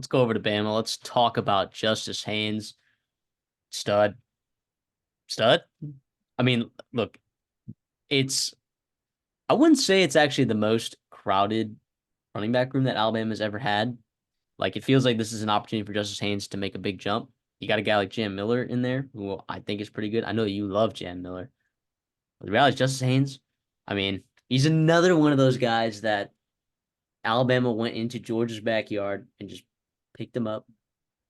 let's go over to Bama. Let's talk about Justice Haynes. Stud. Stud? I mean, look, it's I wouldn't say it's actually the most crowded running back room that Alabama's ever had. Like it feels like this is an opportunity for Justice Haynes to make a big jump. You got a guy like Jam Miller in there, who I think is pretty good. I know you love Jam Miller. But the reality is Justice Haynes, I mean, he's another one of those guys that Alabama went into Georgia's backyard and just picked him up.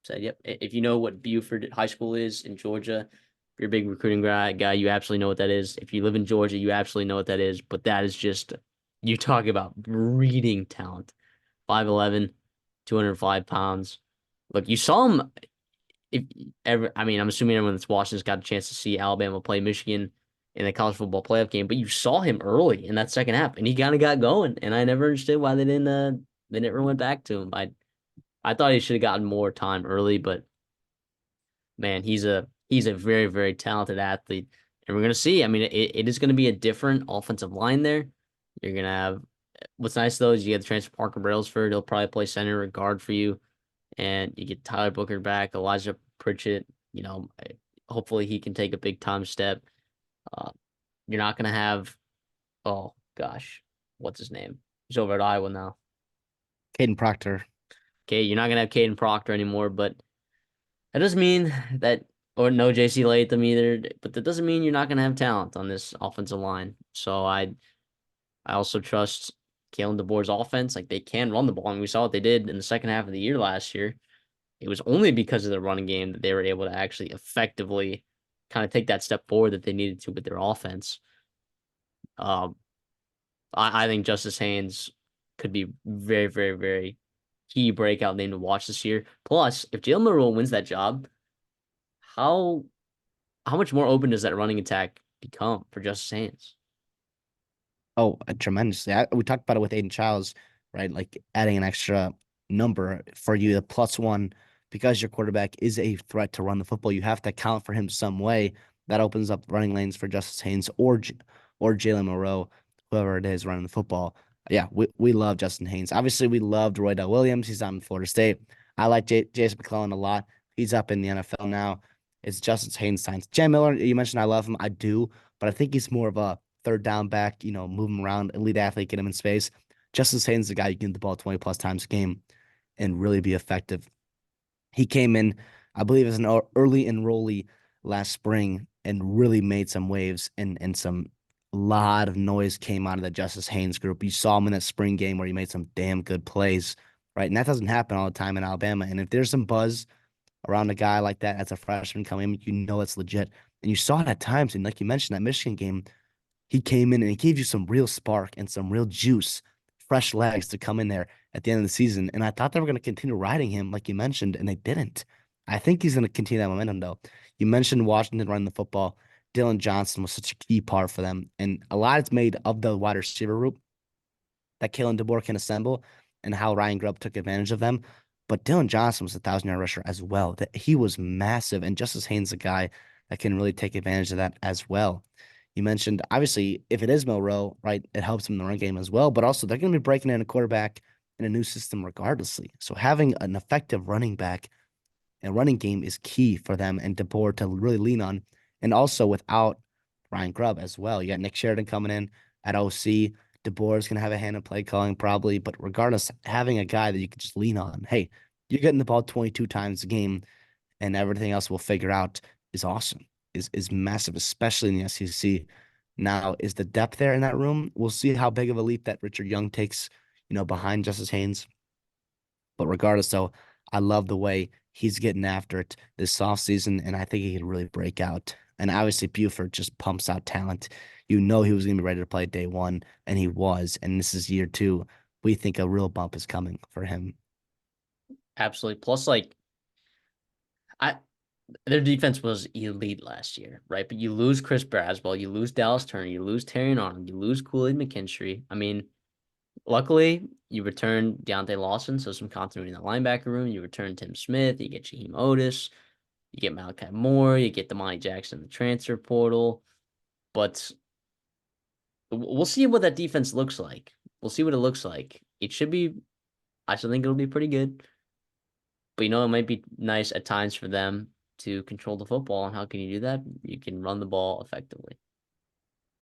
Said, yep, if you know what Buford High School is in Georgia, if you're a big recruiting guy, you absolutely know what that is. If you live in Georgia, you absolutely know what that is. But that is just, you talk about breeding talent. 5'11", 205 pounds. Look, you saw him. If ever, I mean, I'm assuming everyone that's watching has got a chance to see Alabama play Michigan in the college football playoff game, but you saw him early in that second half, and he kind of got going. And I never understood why they never went back to him. I thought he should have gotten more time early, but man, he's a very, very talented athlete. And we're gonna see. I mean, it is gonna be a different offensive line there. You're gonna have what's nice though is you get the transfer Parker Brailsford. He'll probably play center or guard for you. And you get Tyler Booker back, Elijah Pritchett, hopefully he can take a big time step. Uh, you're not gonna have oh gosh, what's his name? He's over at Iowa now. Caden Proctor. Okay, you're not gonna have Caden Proctor anymore, but that doesn't mean that, or no JC Latham either, but that doesn't mean you're not going to have talent on this offensive line. So I also trust Kalen DeBoer's offense. Like they can run the ball, and we saw what they did in the second half of the year last year. It was only because of the running game that they were able to actually effectively kind of take that step forward that they needed to with their offense. Um, I think Justice Haynes could be very, very, very key breakout name to watch this year. Plus, if Jalen Milroe wins that job, how how much more open does that running attack become for Justice Haynes? Oh, tremendously. We talked about it with Aiden Childs, right? Like adding an extra number for you, the plus one, because your quarterback is a threat to run the football. You have to account for him some way. That opens up running lanes for Justice Haynes or Jalen Moreau, whoever it is running the football. Yeah, we love Justin Haynes. Obviously, we loved Roy Dell Williams. He's out in Florida State. I like Jason McClellan a lot. He's up in the NFL now. It's Justice Haynes' signs. Jam Miller, you mentioned I love him. I do, but I think he's more of a third down back, move him around, elite athlete, get him in space. Justice Haynes is the guy you can get the ball 20 plus times a game and really be effective. He came in, I believe, as an early enrollee last spring and really made some waves and some lot of noise came out of the Justice Haynes group. You saw him in that spring game where he made some damn good plays, right? And that doesn't happen all the time in Alabama. And if there's some buzz around a guy like that as a freshman coming in, it's legit. And you saw it at times. And like you mentioned, that Michigan game, he came in and he gave you some real spark and some real juice, fresh legs to come in there at the end of the season. And I thought they were going to continue riding him, like you mentioned, and they didn't. I think he's going to continue that momentum, though. You mentioned Washington running the football. Dylan Johnson was such a key part for them. And a lot is made of the wide receiver group that Kalen DeBoer can assemble and how Ryan Grubb took advantage of them. But Dylan Johnson was a 1,000-yard rusher as well. That he was massive, and Justice Haynes, a guy that can really take advantage of that as well. You mentioned obviously if it is Milroe, right, it helps him in the run game as well. But also they're going to be breaking in a quarterback in a new system regardlessly. So having an effective running back and running game is key for them and DeBoer to really lean on. And also without Ryan Grubb as well. You got Nick Sheridan coming in at OC. DeBoer is going to have a hand in play calling probably, but regardless, having a guy that you can just lean on. Hey, you're getting the ball 22 times a game, and everything else we'll figure out is awesome. Is massive, especially in the SEC. Now, is the depth there in that room? We'll see how big of a leap that Richard Young takes, behind Justice Haynes. But regardless, though, I love the way he's getting after it this offseason, and I think he can really break out. And obviously, Buford just pumps out talent. You know he was going to be ready to play day one, and he was. And this is year two. We think a real bump is coming for him. Absolutely. Plus, like I their defense was elite last year, right? But you lose Chris Braswell, you lose Dallas Turner, you lose Terry Arnold, you lose Kool-Aid McKinstry. I mean, luckily you return Deontay Lawson, so some continuity in the linebacker room. You return Tim Smith, you get Jaheim Otis, you get Malachi Moore, you get Damani Jackson in the transfer portal. But we'll see what that defense looks like. We'll see what it looks like. It should be, I still think it'll be pretty good. But you know, it might be nice at times for them to control the football. And how can you do that? You can run the ball effectively.